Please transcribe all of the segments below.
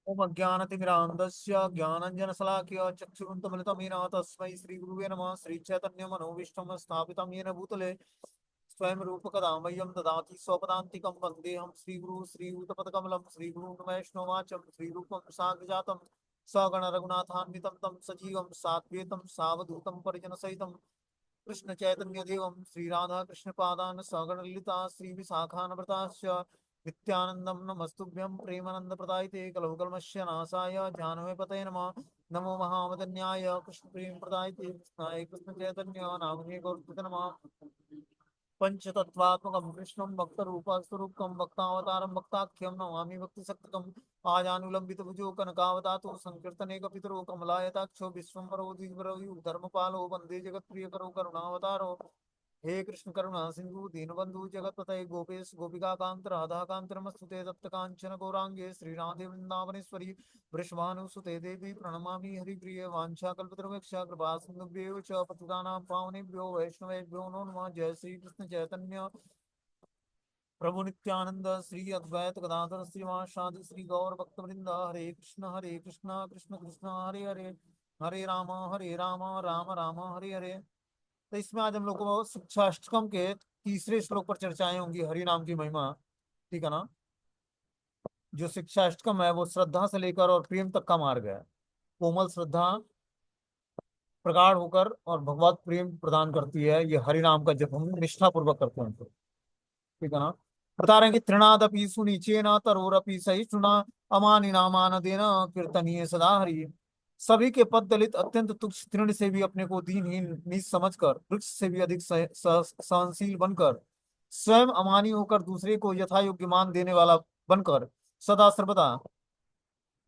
ओम अज्ञानतिमिरान्धस्य ज्ञानञ्जनशलाकया चक्षुरुन्मिलितं येन तस्मै श्रीगुरुवे नमः। श्रीचैतन्यमनोभीष्टं स्थापितं येन भूतले स्वयं रूपकदा मह्यं ददाति स्वपदान्तिकं। वन्देऽहं श्रीगुरुं श्रीयुतपदकमलं श्रीगुरुं वैष्णवाचं श्रीरूपं साग्रजातं सगणरघुनाथान्वितं तं सजीवं साद्वैतं सावधूतं परिजनसहितं कृष्ण चैतन्य देवम श्री राधा कृष्ण पादान सगण ललिता श्री विशाखानवृताश्च नित्यानंदम नमस्तुभ्यं प्रेमानंद प्रदायते कलहुकल्मषस्य नाशाय जानवे पतये नमः। नमो महावदन्याय कृष्ण प्रेम प्रदायते कृष्णाय कृष्ण चैतन्य नामने गौरते नमः। पंचतत्वात्मकं कृष्णं भक्तरूपस्वरूपं भक्तावतारं भक्ताख्यं नमामि भक्तिशक्तिकम्। आजानुलंबितभुजो कनकावतातो संकीर्तने कपितरो कमलायताक्षो विश्वम्भरो द्विजवरो धर्मपालो वन्दे जगत्प्रियकरो करुणावतारो। हे कृष्ण करुणा सिंधु दीनबंधु जगतपते गोपेश गोपिका कांत राधा कांत नमस्तुते तप्त कांचन गौरांगे श्रीराधे वृंदावनेश्वरी वृषभानुसुते देवी प्रणमामि हरिप्रिय वाञ्छाकल्पतरुभ्यश्च कृपा सिन्धुभ्यो च पतितानां पावनेभ्यो वैष्णवेभ्यो नमो नमः। जय श्री कृष्ण चैतन्य प्रभु नित्यानंद श्री अद्वैत गदाधर श्रीवासादि श्री गौर भक्तवृंद। हरे कृष्ण कृष्ण कृष्ण हरे हरे हरे राम राम राम हरे हरे। तो इसमें आज हम लोग को शिक्षाष्टकम के तीसरे श्लोक पर चर्चाएं होंगी, हरि नाम की महिमा। ठीक है ना। जो शिक्षाष्टकम है वो श्रद्धा से लेकर और प्रेम तक का मार्ग है। कोमल श्रद्धा प्रगाढ़ होकर और भगवत प्रेम प्रदान करती है। ये हरि नाम का जब हम निष्ठा पूर्वक करते हैं तो ठीक है ना। बता रहे हैं कि तृणादपि सुनीचेन तरोरपि सहिष्णुना अमानि नामान देना कीर्तनीय सदा हरि। सभी के पद दलित अत्यंत तुच्छ तृण से भी अपने को दीनहीन नीच समझकर वृक्ष से भी अधिक सहनशील बनकर स्वयं अमानी होकर दूसरे को यथा योग्य मान देने वाला बनकर सदा सर्वदा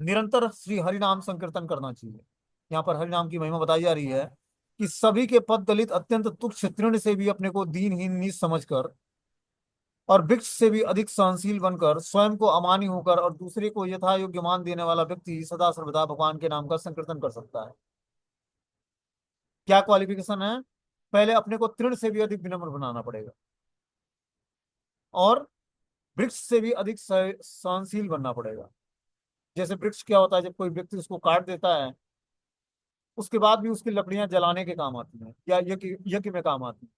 निरंतर श्री हरि नाम संकीर्तन करना चाहिए। यहाँ पर हरि नाम की महिमा बताई जा रही है कि सभी के पद दलित अत्यंत तुच्छ तृण से भी अपने को दीनहीन नीच समझकर और वृक्ष से भी अधिक सहनशील बनकर स्वयं को अमानी होकर और दूसरे को यथा योग्य मान देने वाला व्यक्ति सदा सर्वदा भगवान के नाम का संकीर्तन कर सकता है। क्या क्वालिफिकेशन है? पहले अपने को तृण से भी अधिक विनम्र बनाना पड़ेगा और वृक्ष से भी अधिक सहनशील बनना पड़ेगा। जैसे वृक्ष क्या होता है, जब कोई व्यक्ति उसको काट देता है उसके बाद भी उसकी लकड़ियां जलाने के काम आती हैं या यज्ञ यज्ञ में काम आती हैं।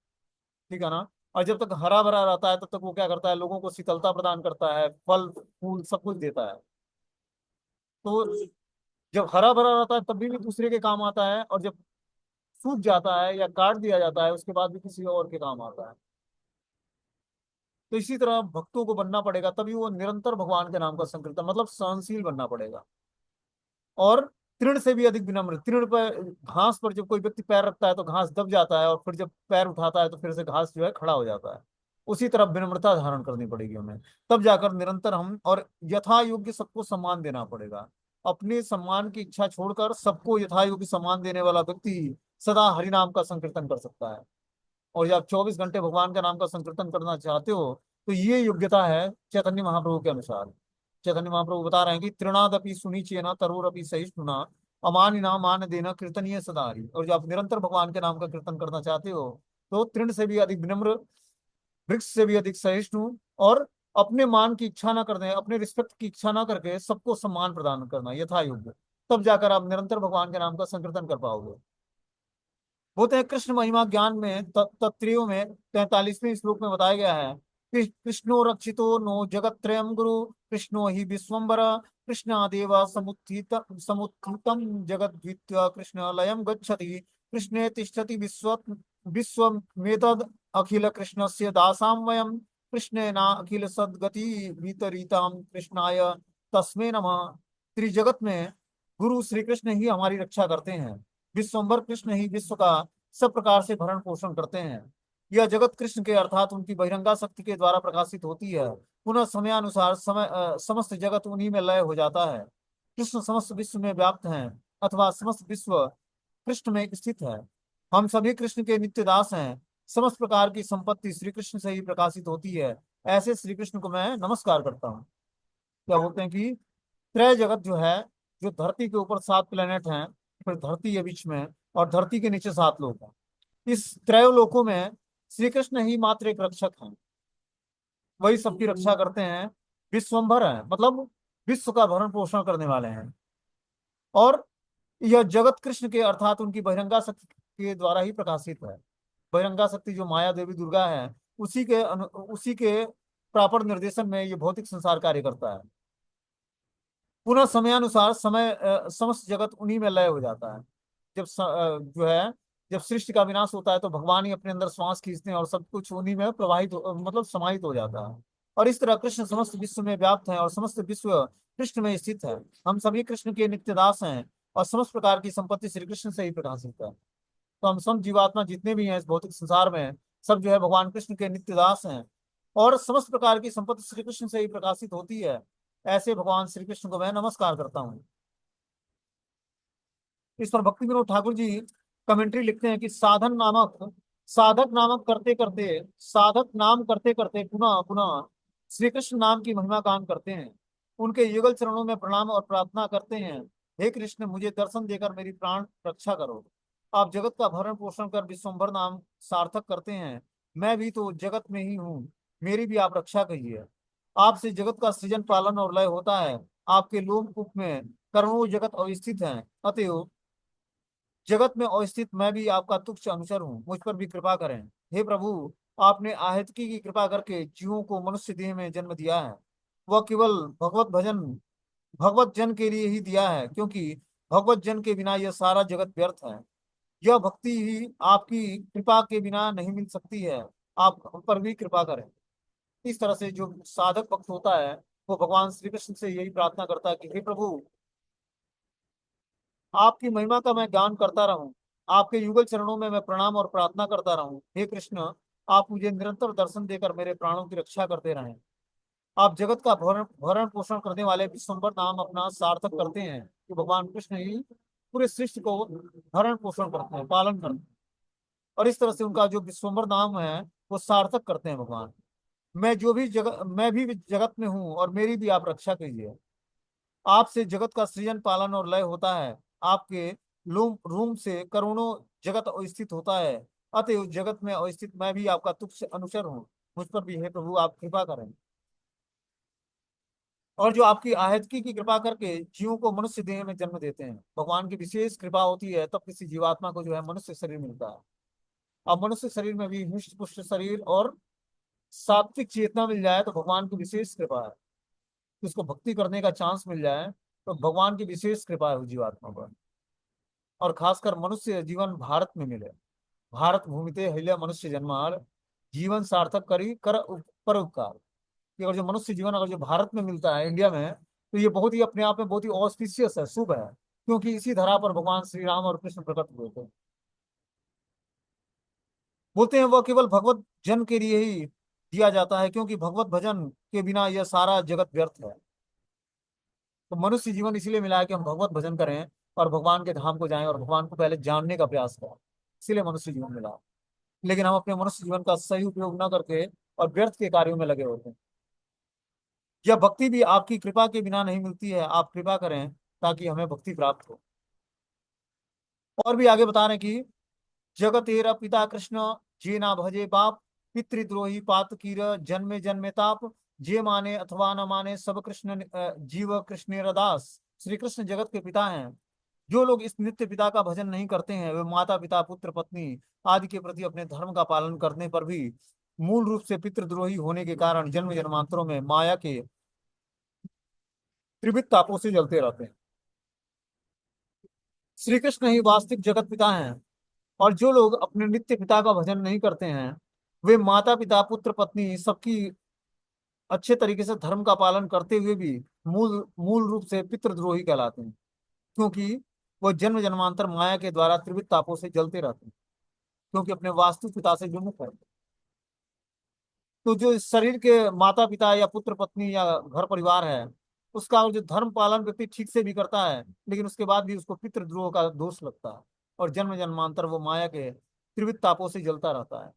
ठीक है ना। और जब तक हरा भरा रहता है तब तक वो क्या करता है, लोगों को शीतलता प्रदान करता है, फल फूल सब कुछ देता है। तो जब हरा भरा रहता है तब भी दूसरे के काम आता है, और जब सूख जाता है या काट दिया जाता है उसके बाद भी किसी और के काम आता है। तो इसी तरह भक्तों को बनना पड़ेगा, तभी वो निरंतर भगवान के नाम का संकीर्तन मतलब सहनशील बनना पड़ेगा। और तृण से भी अधिक विनम्र। तृण पर घास पर जब कोई व्यक्ति पैर रखता है तो घास दब जाता है, और फिर जब पैर उठाता है तो फिर से घास जो है खड़ा हो जाता है। उसी तरह विनम्रता धारण करनी पड़ेगी हमें, तब जाकर निरंतर हम और यथा योग्य सबको सम्मान देना पड़ेगा। अपने सम्मान की इच्छा छोड़कर सबको यथा योग्य सम्मान देने वाला व्यक्ति सदा हरि नाम का संकीर्तन कर सकता है। और जब आप 24 घंटे भगवान का नाम का संकीर्तन करना चाहते हो तो ये योग्यता है चैतन्य महाप्रभु के अनुसार। चैतन्य महाप्रभु बता रहे हैं कि तृणादपि सुनीचेन तरोरपि सहिष्णुना अमानिना मान देना कीर्तनीय सदारी। और जब आप निरंतर भगवान के नाम का कीर्तन करना चाहते हो तो तृण से भी अधिक विनम्र, वृक्ष से भी अधिक सहिष्णु, और अपने मान की इच्छा ना करने, अपने रिस्पेक्ट की इच्छा ना करके सबको सम्मान प्रदान करना यथा योग्य। तब जाकर आप निरंतर भगवान के नाम का संकीर्तन कर पाओगे। होते हैं कृष्ण महिमा ज्ञान में तत्त्रियों में 43वें श्लोक में बताया गया है कि कृष्णो रक्षितो नो जगत्त्रयम् गुरु कृष्णो ही विश्वम्बर कृष्णादेव समुत्थितम जगद्वित्य कृष्ण लयम गच्छति कृष्णे तिष्ठति विश्वमेतद् अखिल कृष्णस्य दासां वयं कृष्णेना अखिल सद्गति वितरितां कृष्णाय तस्मै नमः। त्रिजगत में गुरु श्री कृष्ण ही हमारी रक्षा करते हैं। विश्वम्भर कृष्ण ही विश्व का सब प्रकार से भरण पोषण करते हैं। यह जगत कृष्ण के अर्थात उनकी बहिरंगा शक्ति के द्वारा प्रकाशित होती है। पुनः समयानुसार समस्त जगत उन्हीं में लय हो जाता है। कृष्ण समस्त विश्व में व्याप्त हैं अथवा समस्त विश्व कृष्ण में स्थित है। हम सभी कृष्ण के नित्य दास हैं। समस्त प्रकार की संपत्ति श्री कृष्ण से ही प्रकाशित होती है। ऐसे श्री कृष्ण को मैं नमस्कार करता हूँ। क्या बोलते हैं कि त्रय जगत जो है, जो धरती के ऊपर 7 प्लेनेट हैं, फिर धरती है बीच में, और धरती के नीचे 7 लोक हैं। इस त्रय लोकों में श्री कृष्ण ही मात्र एक रक्षक हैं। वही सबकी रक्षा करते हैं। विश्वम्भर है मतलब विश्व का भरण पोषण करने वाले हैं। और यह जगत कृष्ण के अर्थात उनकी बहिरंगा शक्ति के द्वारा ही प्रकाशित है। बहिरंगा शक्ति जो माया देवी दुर्गा है, उसी के प्रॉपर निर्देशन में ये भौतिक संसार कार्य करता है। पुनः समयानुसार समस्त जगत उन्हीं में लय हो जाता है। जो है, जब सृष्टि का विनाश होता है तो भगवान ही अपने अंदर श्वास खींचते हैं और सब कुछ उन्हीं में मतलब समाहित हो जाता है। और इस तरह कृष्ण समस्त विश्व में व्याप्त है और समस्त विश्व कृष्ण में स्थित है। हम सभी कृष्ण के नित्य दास हैं और समस्त प्रकार की संपत्ति श्री कृष्ण से ही प्रकाशित है। तो हम सब जीवात्मा जितने भी हैं इस भौतिक संसार में, सब जो है भगवान कृष्ण के नित्य दास हैं। और समस्त प्रकार की संपत्ति श्री कृष्ण से ही प्रकाशित होती है। ऐसे भगवान श्री कृष्ण को मैं नमस्कार करता हूँ। इस पर भक्ति विनोद ठाकुर जी कमेंट्री लिखते हैं कि साधक नाम करते करते पुनः पुनः श्री कृष्ण नाम की महिमा गान करते हैं। उनके युगल चरणों में प्रणाम और प्रार्थना करते हैं, हे कृष्ण मुझे दर्शन देकर मेरी प्राण रक्षा करो। आप जगत का भरण पोषण कर विश्वम्भर नाम सार्थक करते हैं। मैं भी तो जगत में ही हूँ, मेरी भी आप रक्षा कीजिए। आपसे जगत का सृजन पालन और लय होता है। आपके लोक कूप में करोड़ों जगत अवस्थित हैं। अतएव जगत में अवस्थित मैं भी आपका तुच्छ अनुचर हूँ, मुझ पर भी कृपा करें। हे प्रभु, आपने आहितकी की कृपा करके जीवों को मनुष्य देह में जन्म दिया है। वह केवल भगवत जन के लिए ही दिया है, क्योंकि भगवत जन के बिना यह सारा जगत व्यर्थ है। यह भक्ति ही आपकी कृपा के बिना नहीं मिल सकती है। आप हम पर भी कृपा करें। इस तरह से जो साधक भक्त होता है वो भगवान श्री कृष्ण से यही प्रार्थना करता है कि हे प्रभु, आपकी महिमा का मैं गान करता रहूं, आपके युगल चरणों में मैं प्रणाम और प्रार्थना करता रहूं। हे कृष्ण, आप मुझे निरंतर दर्शन देकर मेरे प्राणों की रक्षा करते रहें। आप जगत का भरण भरण पोषण करने वाले विश्वम्भर नाम अपना सार्थक करते हैं कि भगवान कृष्ण ही पूरे सृष्टि को भरण पोषण करते हैं, पालन करते हैं। और इस तरह से उनका जो विश्वम्भर नाम है वो सार्थक करते हैं भगवान। मैं भी जगत में हूँ और मेरी भी आप रक्षा कीजिए। आपसे जगत का सृजन पालन और लय होता है। आपके लूम रूम से करोड़ों जगत अवस्थित होता है। अतएव जगत में अवस्थित मैं भी आपका तुच्छ अनुचर हूँ, मुझ पर भी है प्रभु आप कृपा करें। और जो आपकी आहितकी की कृपा करके जीवों को मनुष्य देह में जन्म देते हैं, भगवान की विशेष कृपा होती है तब किसी जीवात्मा को जो है मनुष्य शरीर मिलता है। अब मनुष्य शरीर में भी हृष्ट पुष्ट शरीर और सात्विक चेतना मिल जाए तो भगवान की विशेष कृपा है। उसको भक्ति करने का चांस मिल जाए तो भगवान की विशेष कृपा है उस जीवात्मा पर। और खासकर मनुष्य जीवन भारत में मिले। भारत भूमिते हल्य मनुष्य जन्मार, जीवन सार्थक करी कर पर उपकार। कि अगर जो मनुष्य जीवन अगर जो भारत में मिलता है, इंडिया में, तो ये बहुत ही अपने आप में बहुत ही ऑस्पिशियस है, शुभ है। क्योंकि इसी धरा पर भगवान श्री राम और कृष्ण प्रकट हुए थे। बोलते हैं वह केवल भगवत जन के लिए ही दिया जाता है, क्योंकि भगवत भजन के बिना यह सारा जगत व्यर्थ है। तो मनुष्य जीवन इसीलिए मिला है कि हम भगवत भजन करें और भगवान के धाम को जाएं और भगवान को पहले जानने का प्रयास करें। इसीलिए मनुष्य जीवन मिला। लेकिन हम अपने मनुष्य जीवन का सही उपयोग न करके और व्यर्थ के कार्यों में लगे होते हैं। यह भक्ति भी आपकी कृपा के बिना नहीं मिलती है। आप कृपा करें ताकि हमें भक्ति प्राप्त हो। और भी आगे बता रहे हैं कि जगत तेरा पिता कृष्ण, जे ना भजे बाप, पितृद्रोही पात कीर, जन्मे जन्मे ताप, जे माने अथवा न माने सब कृष्ण जीव कृष्ण रदास। श्री कृष्ण जगत के पिता हैं। जो लोग इस नित्य पिता का भजन नहीं करते हैं वे माता पिता पुत्र पत्नी आदि के प्रति अपने धर्म का पालन करने पर भी मूल रूप से पितृद्रोही होने के कारण जन्म जन्मांतरों में माया के त्रिविध तापों से जलते रहते हैं। श्री कृष्ण ही वास्तविक जगत पिता हैं। और जो लोग अपने नित्य पिता का भजन नहीं करते हैं वे माता पिता पुत्र पत्नी सबकी अच्छे तरीके से धर्म का पालन करते हुए भी मूल मूल रूप से पितृद्रोही कहलाते हैं। क्योंकि वो जन्म जन्मांतर माया के द्वारा त्रिविध तापों से जलते रहते हैं, क्योंकि अपने वास्तविक पिता से विमुख है। तो जो इस शरीर के माता पिता या पुत्र पत्नी या घर परिवार है, उसका जो धर्म पालन व्यक्ति ठीक से भी करता है लेकिन उसके बाद भी उसको पितृद्रोह का दोष लगता है और जन्म जन्मांतर वो माया के त्रिविध तापों से जलता रहता है।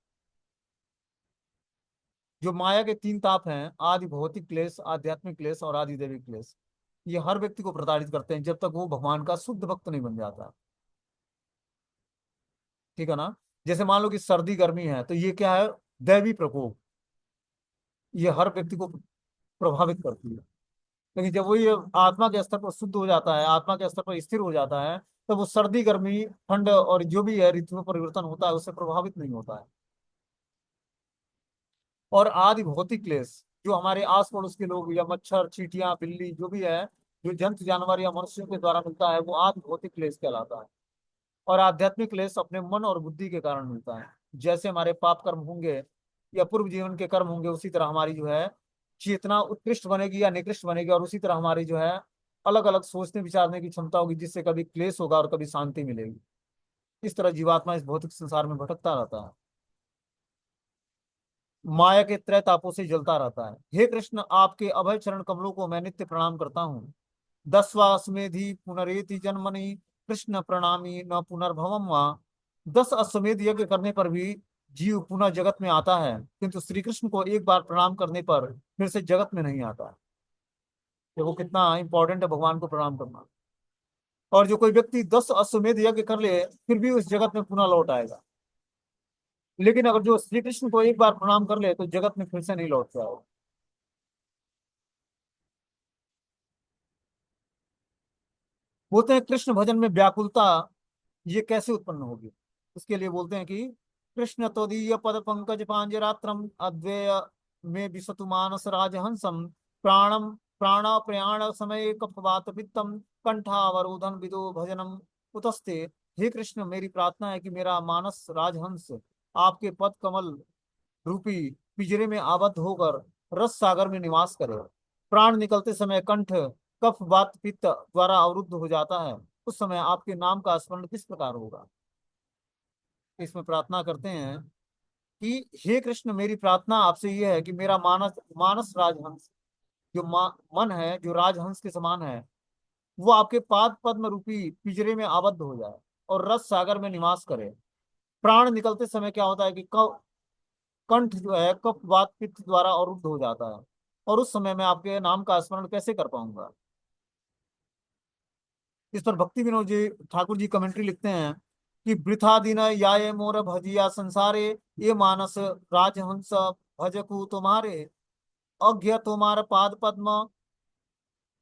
जो माया के तीन ताप हैं, आदि भौतिक क्लेश, आध्यात्मिक क्लेश और आदि दैविक क्लेश, ये हर व्यक्ति को प्रताड़ित करते हैं जब तक वो भगवान का शुद्ध भक्त नहीं बन जाता। ठीक है ना। जैसे मान लो कि सर्दी गर्मी है तो ये क्या है, दैवी प्रकोप। ये हर व्यक्ति को प्रभावित करती है। लेकिन जब वही आत्मा के स्तर पर शुद्ध हो जाता है, आत्मा के स्तर पर स्थिर हो जाता है, तब वो सर्दी गर्मी ठंड और जो भी है ऋतु में परिवर्तन होता है उससे प्रभावित नहीं होता है। और आदि भौतिक क्लेश जो हमारे आस पड़ोस के लोग या मच्छर चींटियां बिल्ली जो भी है, जो जंतु जानवर या मनुष्यों के द्वारा मिलता है, वो आदि भौतिक क्लेश कहलाता है। और आध्यात्मिक क्लेश अपने मन और बुद्धि के कारण मिलता है। जैसे हमारे पाप कर्म होंगे या पूर्व जीवन के कर्म होंगे, उसी तरह हमारी जो है चेतना उत्कृष्ट बनेगी या निकृष्ट बनेगी, और उसी तरह हमारी जो है अलग अलग सोचने विचारने की क्षमता होगी, जिससे कभी क्लेश होगा और कभी शांति मिलेगी। इस तरह जीवात्मा इस भौतिक संसार में भटकता रहता है, माया के त्रय तापों से जलता रहता है। हे कृष्ण, आपके अभय चरण कमलों को मैं नित्य प्रणाम करता हूँ। 10वां अश्वमेधि पुनरेति जन्मनि, कृष्ण प्रणामी न पुनर्भवम वा। 10 अश्वमेध यज्ञ करने पर भी जीव पुनः जगत में आता है, किंतु श्री कृष्ण को एक बार प्रणाम करने पर फिर से जगत में नहीं आता। देखो कितना इंपॉर्टेंट है भगवान को प्रणाम करना। और जो कोई व्यक्ति 10 अश्वमेध यज्ञ कर ले फिर भी उस जगत में पुनः लौट आएगा, लेकिन अगर जो श्री कृष्ण को एक बार प्रणाम कर ले तो जगत में फिर से नहीं लौट जाएगा। बोलते हैं कृष्ण भजन में व्याकुलता ये कैसे उत्पन्न होगी। इसके लिए बोलते हैं कि कृष्ण तोदीय पद पंकज पांजरात्रम अद्वैय में विसतु मानस राजहंसम, प्राणम प्राण प्रयाण समय कपवात पित्तम, कंठावरोधन विदो भजनम उतस्ते। हे कृष्ण, मेरी प्रार्थना है कि मेरा मानस राजहंस आपके पद कमल रूपी पिंजरे में आबद्ध होकर रस सागर में निवास करे। प्राण निकलते समय कंठ कफ वात पित्त द्वारा अवरुद्ध हो जाता है, उस समय आपके नाम का स्मरण किस प्रकार होगा। इसमें प्रार्थना करते हैं कि हे कृष्ण, मेरी प्रार्थना आपसे यह है कि मेरा मानस मानस राजहंस जो मन है, जो राजहंस के समान है, वो आपके पाद पद्म रूपी पिंजरे में आबद्ध हो जाए और रस सागर में निवास करे। प्राण निकलते समय क्या होता है कि कंठ जो है कफ वात पित्त द्वारा अवरुद्ध हो जाता है, और उस समय मैं आपके नाम का स्मरण कैसे कर पाऊंगा। इस पर भक्ति विनोद जी ठाकुर जी कमेंट्री लिखते हैं कि वृथा दिन याये मोर भजिया संसारे, ये मानस राजहंस भजकु तुम्हारे। अज्ञ तुम्हार पाद पद्म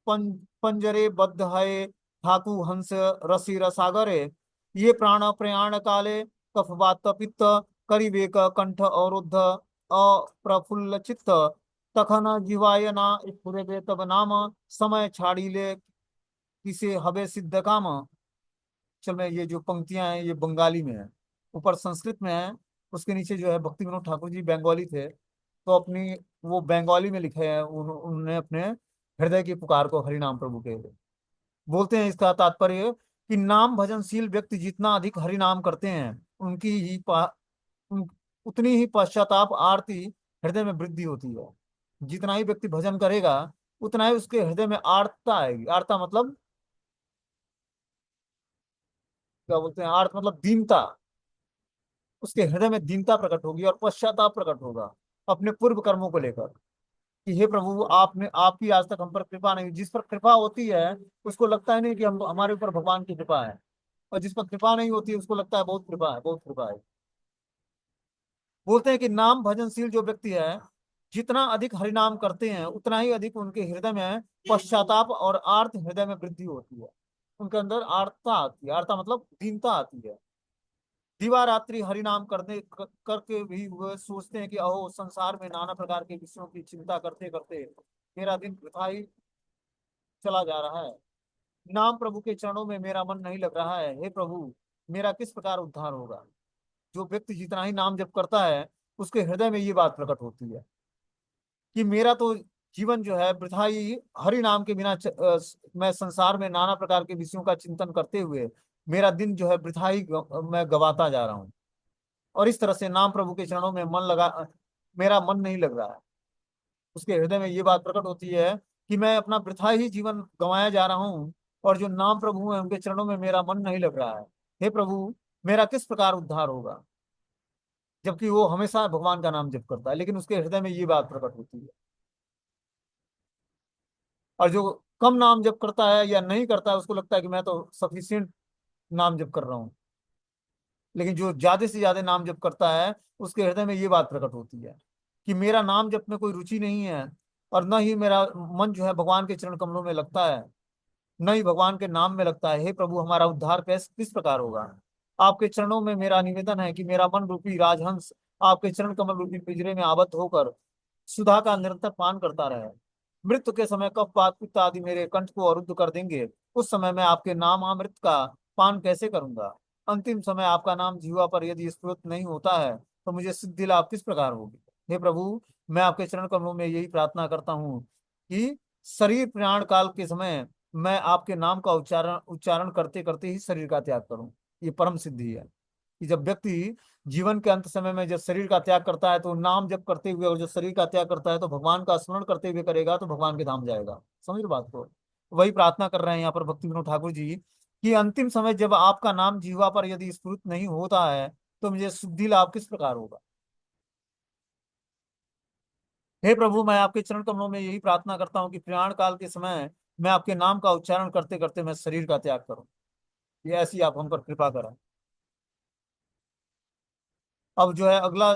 पंजरे बद्ध है, ठाकु हंस रसी रसागरे। ये प्राण प्रयाण काले कफ वात पित्त, करिवेक कंठ अवरुद्ध अप्रफुल्ल चित्त। तखन जीवाय ना स्फुरे तब नाम, समय छाड़ी ले किसे हबे सिद्ध काम। चल मैं ये जो पंक्तियां हैं ये बंगाली में है, ऊपर संस्कृत में है, उसके नीचे जो है भक्ति विनोद ठाकुर जी बंगाली थे, तो अपनी वो बंगाली में लिखे हैं उन्होंने अपने हृदय की पुकार को हरि नाम प्रभु के। बोलते हैं इसका तात्पर्य कि नाम भजनशील व्यक्ति जितना अधिक हरि नाम करते हैं उनकी ही उन, उतनी ही पश्चाताप आरती हृदय में वृद्धि होती है। जितना ही व्यक्ति भजन करेगा उतना ही उसके हृदय में आर्तता आएगी। आर्ता मतलब क्या बोलते हैं, आर्त मतलब दीनता। उसके हृदय में दीनता प्रकट होगी और पश्चाताप प्रकट होगा अपने पूर्व कर्मों को लेकर, कि हे प्रभु आपने आपकी आज तक हम पर कृपा नहीं। जिस पर कृपा होती है उसको लगता है नहीं कि हम हमारे ऊपर भगवान की कृपा है, और जिस पर कृपा नहीं होती है उसको लगता है बहुत कृपा है, बहुत कृपा है। बोलते हैं कि नाम भजनशील जो व्यक्ति है जितना अधिक हरिनाम करते हैं उतना ही अधिक उनके हृदय में पश्चाताप और आर्त हृदय में वृद्धि होती है। उनके अंदर आर्तता आती है, आर्ता मतलब दीनता आती है। दिवा रात्रि हरिनाम करके भी वह सोचते हैं कि अहो संसार में नाना प्रकार के विषयों की चिंता करते करते मेरा दिन वृथा ही चला जा रहा है। नाम प्रभु के चरणों में मेरा मन नहीं लग रहा है। हे प्रभु, मेरा किस प्रकार उद्धार होगा। जो व्यक्ति जितना ही नाम जप करता है उसके हृदय में ये बात प्रकट होती है कि मेरा तो जीवन जो है वृथा ही हरि नाम के बिना मैं संसार में नाना प्रकार के विषयों का चिंतन करते हुए मेरा दिन जो है वृथा ही मैं गवाता जा रहा हूँ। और इस तरह से नाम प्रभु के चरणों में मन लगा, मेरा मन नहीं लग रहा है। उसके हृदय में ये बात प्रकट होती है कि मैं अपना वृथा ही जीवन गंवाया जा रहा हूँ, और जो नाम प्रभु है उनके चरणों में मेरा मन नहीं लग रहा है। हे प्रभु, मेरा किस प्रकार उद्धार होगा। जबकि वो हमेशा भगवान का नाम जप करता है, लेकिन उसके हृदय में ये बात प्रकट होती है। और जो कम नाम जप करता है या नहीं करता है उसको लगता है कि मैं तो सफिशियंट नाम जप कर रहा हूँ, लेकिन जो ज्यादा से ज्यादा नाम जप करता है उसके हृदय में ये बात प्रकट होती है कि मेरा नाम जप में कोई रुचि नहीं है, और न ही मेरा मन जो है भगवान के चरण कमलों में लगता है, न ही भगवान के नाम में लगता है। हे प्रभु, हमारा उद्धार कैसे किस प्रकार होगा? आपके चरणों में मेरा निवेदन है कि मेरा मन रूपी राजहंस आपके चरण कमल रूपी पिंजरे में आबद्ध होकर सुधा का निरंतर पान करता रहे। मृत्यु के समय कफवात पित्त आदि मेरे कंठ को अरुद्ध कर देंगे, उस समय मैं आपके नाम अमृत का पान कैसे करूंगा? अंतिम समय आपका नाम जीवा पर यदि स्फुरित नहीं होता है तो मुझे सिद्धि लाभ किस प्रकार होगी? हे प्रभु, मैं आपके चरण कमलों में यही प्रार्थना करता हूँ कि शरीर प्रयाण काल के समय मैं आपके नाम का उच्चारण उच्चारण करते करते ही शरीर का त्याग करूं। ये परम सिद्धि है कि जब व्यक्ति जीवन के अंत समय में जब शरीर का त्याग करता है तो नाम जप करते हुए, और जो शरीर का त्याग करता है तो भगवान का स्मरण करते हुए करेगा तो भगवान के धाम जाएगा। समझ लो बात को। वही प्रार्थना कर रहे हैं यहाँ पर भक्ति विनोद ठाकुर जी कि अंतिम समय जब आपका नाम जीवा पर यदि स्फुरित नहीं होता है तो मुझे सिद्धि लाभ किस प्रकार होगा? हे प्रभु, मैं आपके चरण कमलों में यही प्रार्थना करता हूँ कि प्रयाण काल के समय मैं आपके नाम का उच्चारण करते करते मैं शरीर का त्याग करूं। ये ऐसी आप हम पर कृपा करें। अब जो है अगला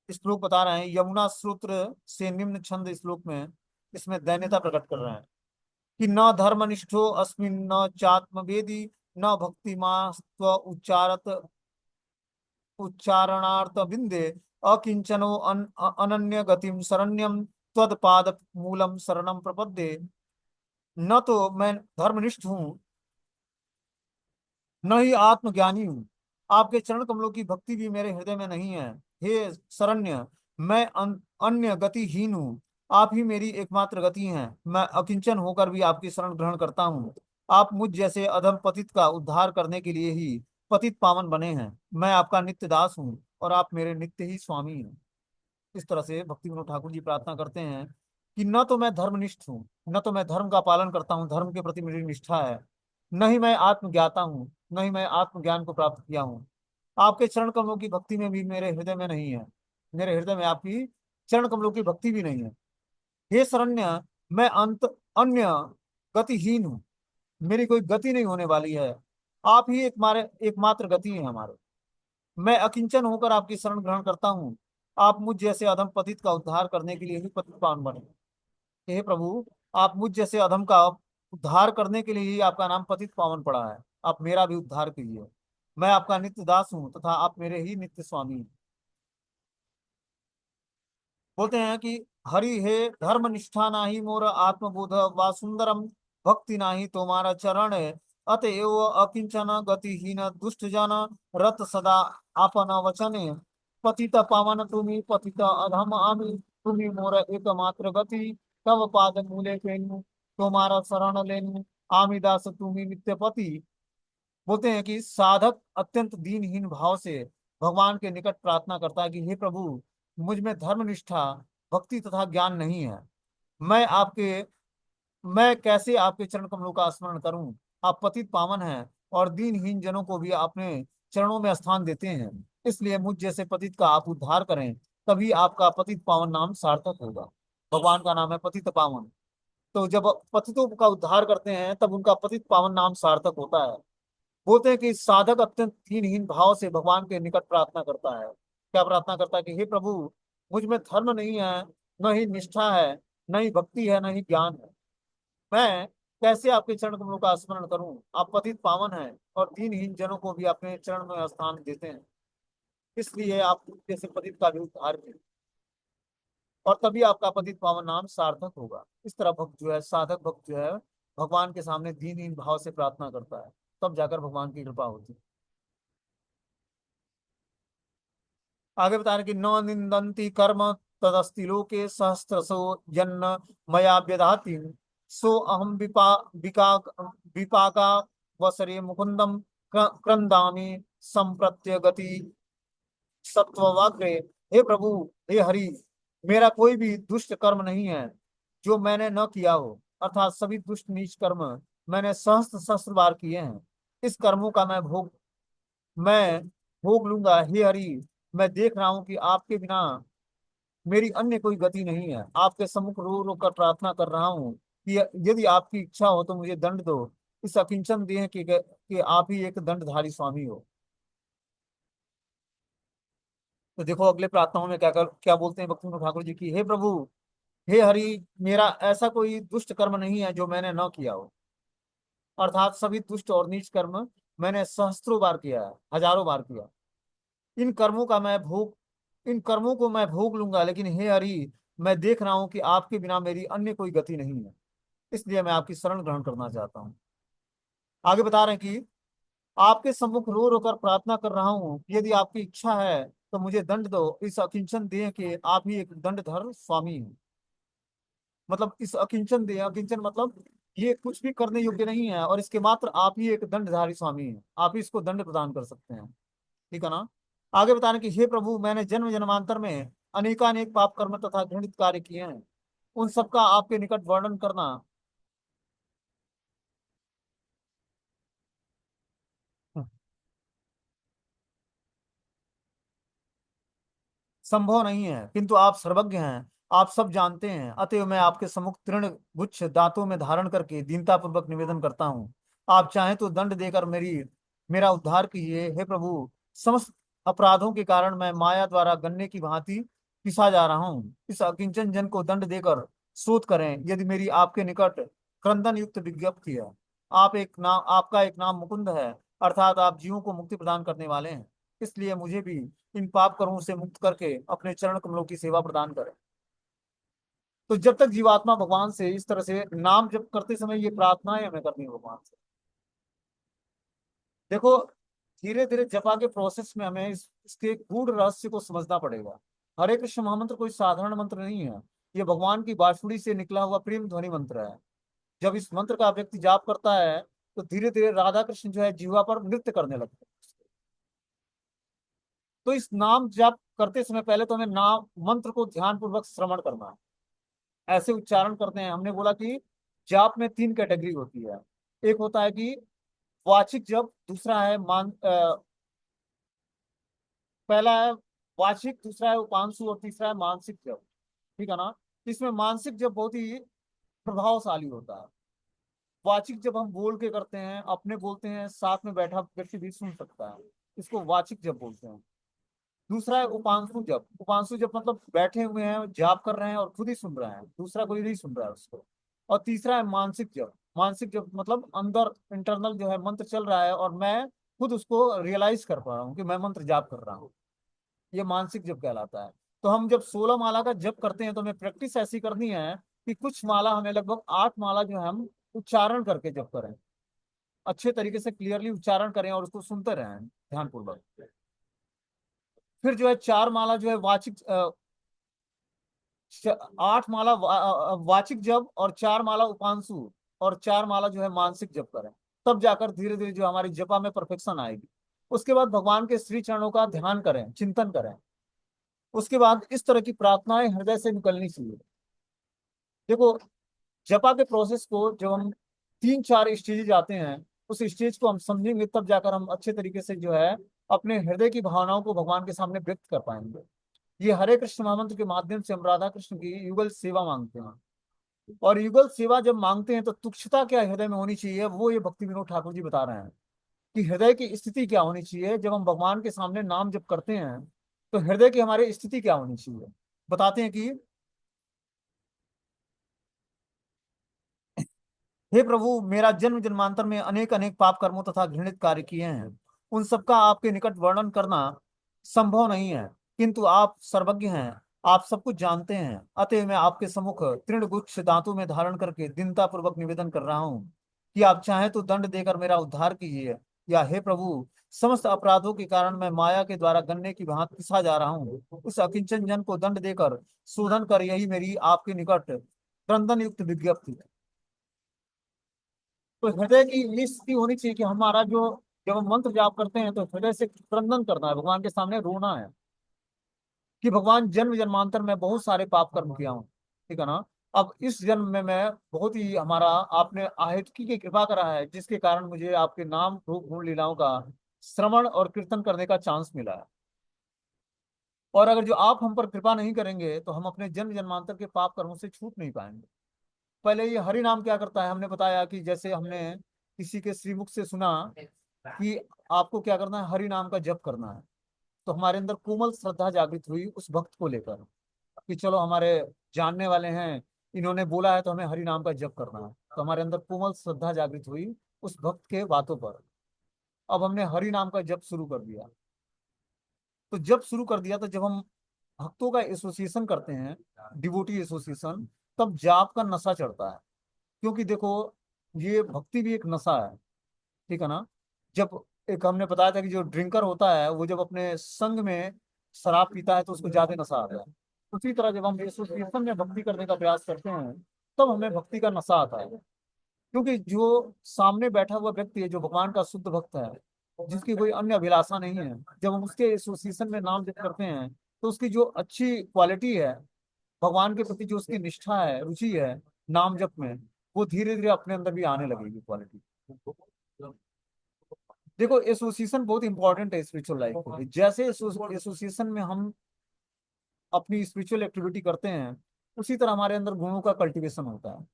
श्लोक बता रहे हैं यमुना सूत्र से निम्न छंद श्लोक में, इसमें दैन्यता प्रकट कर रहे हैं कि न धर्मनिष्ठो अस्मिन् न चात्मवेदी न भक्तिमास्त्व उच्चारत उच्चारणार्थ बिंदे अकिंचनो अनन्य गतिम शरण्यम त्वदपाद मूलम शरणम प्रपद्ये। न तो मैं धर्मनिष्ठ हूँ, न ही आत्मज्ञानी हूँ। आपके चरण कमलों की भक्ति भी मेरे हृदय में नहीं है। हे शरण्य, मैं अन्य गतिहीन हूँ। आप ही मेरी एकमात्र गति हैं। मैं अकिंचन होकर भी आपकी शरण ग्रहण करता हूँ। आप मुझ जैसे अधम पतित का उद्धार करने के लिए ही पतित पावन बने हैं। मैं आपका नित्य दास हूँ और आप मेरे नित्य ही स्वामी हैं। इस तरह से भक्ति विनोद ठाकुर जी प्रार्थना करते हैं कि न तो मैं धर्मनिष्ठ हूँ, न तो मैं धर्म का पालन करता हूँ, धर्म के प्रति मेरी निष्ठा है, न ही मैं आत्मज्ञाता हूँ, न ही मैं आत्मज्ञान को प्राप्त किया हूँ। आपके चरण कमलों की भक्ति में भी मेरे हृदय में नहीं है। मेरे हृदय में आपकी चरण कमलों की भक्ति भी नहीं है। हे शरण्य, मैं अंत अन्य गतिहीन हूँ। मेरी कोई गति नहीं होने वाली है। आप ही एकमात्र गति है हमारे। मैं अकिंचन होकर आपकी शरण ग्रहण करता हूँ। आप मुझ जैसे अधम पतित का उद्धार करने के लिए ही पतित पावन बने। हे प्रभु, आप मुझ जैसे अधम का उद्धार करने के लिए ही आपका नाम पतित पावन पड़ा है। आप मेरा भी उद्धार कीजिए। मैं आपका नित्य दास हूँ तथा आप मेरे ही नित्य स्वामी हैं। बोलते हैं कि हरि हे धर्म निष्ठा नाही मोर आत्मबोध वा सुंदरम भक्ति नाही तुम्हारा चरण अतएव अकिंचन गतिहीन दुष्ट जन रत सदा आपन वचने पतित पावन तुम्ही पतित अधम आमि तुम्ही मोर एकमात्र गति तव पाद मूले पेनु तुम्हारा शरण लेनु आमि दास तुम्ही नित्य पति। बोलते हैं कि साधक अत्यंत दीनहीन भाव से भगवान के निकट प्रार्थना करता है कि हे प्रभु, मुझ में धर्म निष्ठा भक्ति तथा ज्ञान नहीं है। मैं आपके मैं कैसे आपके चरण कमलों का स्मरण करूं? आप पतित पावन हैं और दीनहीन जनों को भी अपने चरणों में स्थान देते हैं। इसलिए मुझ जैसे पतित का आप उद्धार करें, तभी आपका पतित पावन नाम सार्थक होगा। भगवान का नाम है पतित पावन। तो जब पतितों का उद्धार करते हैं तब उनका पतित पावन नाम सार्थक होता है। बोलते हैं कि साधक अत्यंत दीनहीन भाव से भगवान के निकट प्रार्थना करता है। क्या प्रार्थना करता है कि हे प्रभु, मुझ में धर्म नहीं है, न ही निष्ठा है, न ही भक्ति है, न ही ज्ञान है। मैं कैसे आपके चरण कमलों का स्मरण करूं? आप पतित पावन हैं और दीनहीन जनों को भी अपने चरण में स्थान देते हैं। इसलिए आप जैसे पतित का भी उद्धार करें और तभी आपका पतित पावन नाम सार्थक होगा। इस तरह भक्त जो है, साधक भक्त जो है, भगवान के सामने दीनहीन भाव से प्रार्थना करता है, तब जाकर भगवान की कृपा होती है। आगे बता रहे कि न निंदन्ति कर्म तदस्ति लोके सहस्रसो जन्म मया व्यधाति सो अहम विपाका वसरे मुकुंदम क्रंदामि संप्रत्य गति सत्ववाग्रे। हे प्रभु, हे हरि, मेरा कोई भी दुष्ट कर्म नहीं है जो मैंने न किया हो, अर्थात सभी दुष्ट नीच कर्म मैंने सहस्त्र सहस्त्र बार किए हैं। इस कर्मों का मैं भोग लूंगा। हे हरि, मैं देख रहा हूं कि आपके बिना मेरी अन्य कोई गति नहीं है। आपके सम्मुख रो रो कर प्रार्थना कर रहा हूँ कि यदि आपकी इच्छा हो तो मुझे दंड दो। इस अकिंचन देह कि आप ही एक दंडधारी स्वामी हो। तो देखो अगले प्रार्थनाओं में क्या बोलते हैं भक्ति ठाकुर जी की, हे प्रभु, हे हरि, मेरा ऐसा कोई दुष्ट कर्म नहीं है जो मैंने न किया हो, अर्थात सभी दुष्ट और नीच कर्म मैंने सहस्त्रों बार किया है, हजारों बार किया। इन कर्मों का मैं भोग इन कर्मों को मैं भोग लूंगा, लेकिन हे हरि, मैं देख रहा हूं कि आपके बिना मेरी अन्य कोई गति नहीं है, इसलिए मैं आपकी शरण ग्रहण करना चाहता हूँ। आगे बता रहे हैं कि आपके सम्मुख रो रो कर प्रार्थना कर रहा हूँ कि यदि आपकी इच्छा है तो मुझे दंड दो, इस अकिंचन देह के आप ही एक दंडधर स्वामी हैं। मतलब इस अकिंचन देह, अकिंचन मतलब ये कुछ भी करने योग्य नहीं है, और इसके मात्र आप ही एक दंडधारी स्वामी हैं, आप ही इसको दंड प्रदान कर सकते हैं। ठीक है ना। आगे बता रहे हैं कि हे प्रभु, मैंने जन्म जन्मांतर में अनेकानेक पाप कर्म तथा घृणित कार्य किए हैं, उन सबका आपके निकट वर्णन करना संभव नहीं है, किंतु आप सर्वज्ञ हैं, आप सब जानते हैं। अतएव मैं आपके सम्मुख तृण गुच्छ दांतों में धारण करके दीनता पूर्वक निवेदन करता हूँ, आप चाहें तो दंड देकर मेरा उद्धार कीजिए। हे प्रभु, समस्त अपराधों के कारण मैं माया द्वारा गन्ने की भांति पिसा जा रहा हूँ, इस अकिंचन जन को दंड देकर शोध करें। यदि मेरी आपके निकट क्रंदन युक्त विज्ञप्ति है, आपका एक नाम मुकुंद है, अर्थात आप जीवों को मुक्ति प्रदान करने वाले हैं, इसलिए मुझे भी इन पाप कर्मों से मुक्त करके अपने चरण कमलों की सेवा प्रदान करें। तो जब तक जीवात्मा भगवान से इस तरह से नाम जप करते समय ये प्रार्थनाएं हमें करनी है भगवान से। देखो, धीरे धीरे जपा के प्रोसेस में हमें इसके गूढ़ रहस्य को समझना पड़ेगा। हरे कृष्ण महामंत्र कोई साधारण मंत्र नहीं है, ये भगवान की बांसुरी से निकला हुआ प्रेम ध्वनि मंत्र है। जब इस मंत्र का व्यक्ति जाप करता है तो धीरे धीरे राधा कृष्ण जो है जीवा पर नृत्य करने लगते हैं। तो इस नाम जाप करते समय पहले तो हमें नाम मंत्र को ध्यान पूर्वक श्रवण करना है, ऐसे उच्चारण करते हैं। हमने बोला कि जाप में तीन कैटेगरी होती है। एक होता है कि वाचिक जप, दूसरा है पहला है वाचिक, दूसरा है उपांशु, और तीसरा है मानसिक जप। ठीक है ना। इसमें मानसिक जप बहुत ही प्रभावशाली होता है। वाचिक जब हम बोल के करते हैं, अपने बोलते हैं, साथ में बैठा व्यक्ति भी सुन सकता है, इसको वाचिक जप बोलते हैं। दूसरा है उपांशु जप। उपांशु जप मतलब बैठे हुए हैं, जाप कर रहे हैं और खुद ही सुन रहे हैं, दूसरा कोई नहीं सुन रहा है उसको। और तीसरा है मानसिक जप। मानसिक जप मतलब अंदर इंटरनल जो है मंत्र चल रहा है और मैं खुद उसको रियलाइज कर पा रहा हूँ कि मैं मंत्र जाप कर रहा हूँ, ये मानसिक जप कहलाता है। तो हम जब 16 माला का जप करते हैं तो हमें प्रैक्टिस ऐसी करनी है कि कुछ माला हमें लगभग 8 माला जो है हम उच्चारण करके जप करें, अच्छे तरीके से क्लियरली उच्चारण करें और उसको सुनते रहें ध्यानपूर्वक। फिर जो है 4 माला जो है वाचिक 8 माला वाचिक जप, और 4 माला उपांशु, और 4 माला जो है मानसिक जप करें। तब जाकर धीरे धीरे जो हमारी जपा में परफेक्शन आएगी। उसके बाद भगवान के श्री चरणों का ध्यान करें, चिंतन करें। उसके बाद इस तरह की प्रार्थनाएं हृदय से निकलनी चाहिए। देखो, जपा के प्रोसेस को जब हम 3 4 स्टेजेस आते हैं, उस स्टेज को हम समझेंगे, तब जाकर हम अच्छे तरीके से जो है अपने हृदय की भावनाओं को भगवान के सामने व्यक्त कर पाएंगे। ये हरे कृष्ण महामंत्र के माध्यम से हम राधा कृष्ण की युगल सेवा मांगते हैं। और युगल सेवा जब मांगते हैं तो तुच्छता क्या हृदय में होनी चाहिए, वो ये भक्ति विनोद ठाकुर जी बता रहे हैं कि हृदय की स्थिति क्या होनी चाहिए जब हम भगवान के सामने नाम जप करते हैं। तो हृदय की हमारी स्थिति क्या होनी चाहिए, बताते हैं कि हे प्रभु, मेरा जन्म जन्मांतर में अनेक अनेक पाप कर्मों तथा घृणित कार्य किए हैं, उन सबका आपके निकट वर्णन करना संभव नहीं है, किंतु आप सर्वज्ञ हैं, आप सब कुछ जानते हैं। अतः मैं आपके सम्मुख तृणगुच्छ दांतों में धारण करके दीनता पूर्वक निवेदन कर रहा हूँ कि आप चाहें तो दंड देकर मेरा उद्धार कीजिए, या हे प्रभु, समस्त अपराधों के कारण मैं माया के द्वारा गन्ने की भांति पिसा जा रहा हूँ, उस अकिंचन जन को दंड देकर शोधन कर यही मेरी आपके निकट क्रंदन युक्त विज्ञप्ति है। तो हृदय की ये स्थिति होनी चाहिए कि हमारा जो, जब हम मंत्र जाप करते हैं तो हृदय से क्रंदन करना है, भगवान के सामने रोना है कि भगवान, जन्म जन्मांतर में बहुत सारे पाप कर्म किया हूँ। ठीक है ना। अब इस जन्म में मैं बहुत ही हमारा आपने आहितकी की कृपा करा है, जिसके कारण मुझे आपके नाम रूप गुण लीलाओं का श्रवण और कीर्तन करने का चांस मिला है। और अगर जो आप हम पर कृपा नहीं करेंगे तो हम अपने जन्म जन्मांतर के पाप कर्मों से छूट नहीं पाएंगे। पहले ये हरि नाम क्या करता है, हमने बताया कि जैसे हमने किसी के श्रीमुख से सुना कि आपको क्या करना है, हरि नाम का जप करना है, तो हमारे अंदर कोमल श्रद्धा जागृत हुई उस भक्त को लेकर। कि चलो हमारे जानने वाले हैं, इन्होंने बोला है तो हमें हरि नाम का जप करना है, तो हमारे अंदर कोमल श्रद्धा जागृत हुई उस भक्त के बातों पर। अब हमने हरि नाम का जप शुरू कर दिया। तो जब शुरू कर दिया, तो जब हम भक्तों का एसोसिएशन करते हैं, डिवोटी एसोसिएशन, तब जाप का नशा चढ़ता है। क्योंकि देखो, ये भक्ति भी एक नशा है, ठीक है ना। जब एक हमने बताया था कि जो ड्रिंकर होता है वो जब अपने संग में शराब पीता है तो उसको ज्यादा नशा आता है। उसी तरह जब हम एसोसिएशन में भक्ति करने का प्रयास करते हैं, तब हमें भक्ति का नशा आता है। क्योंकि जो सामने बैठा हुआ व्यक्ति है, जो भगवान का शुद्ध भक्त है, जिसकी कोई अन्य अभिलाषा नहीं है, जब हम उसके एसोसिएशन में नाम जप करते हैं, तो उसकी जो अच्छी क्वालिटी है, भगवान के प्रति जो उसकी निष्ठा है, रुचि है नाम जप में, वो धीरे धीरे अपने अंदर भी आने लगेगी क्वालिटी। देखो, एसोसिएशन बहुत इंपॉर्टेंट है स्पिरिचुअल लाइफ के लिए। जैसे एसोसिएशन में हम अपनी स्पिरिचुअल एक्टिविटी करते हैं, उसी तरह हमारे अंदर गुणों का कल्टीवेशन होता है।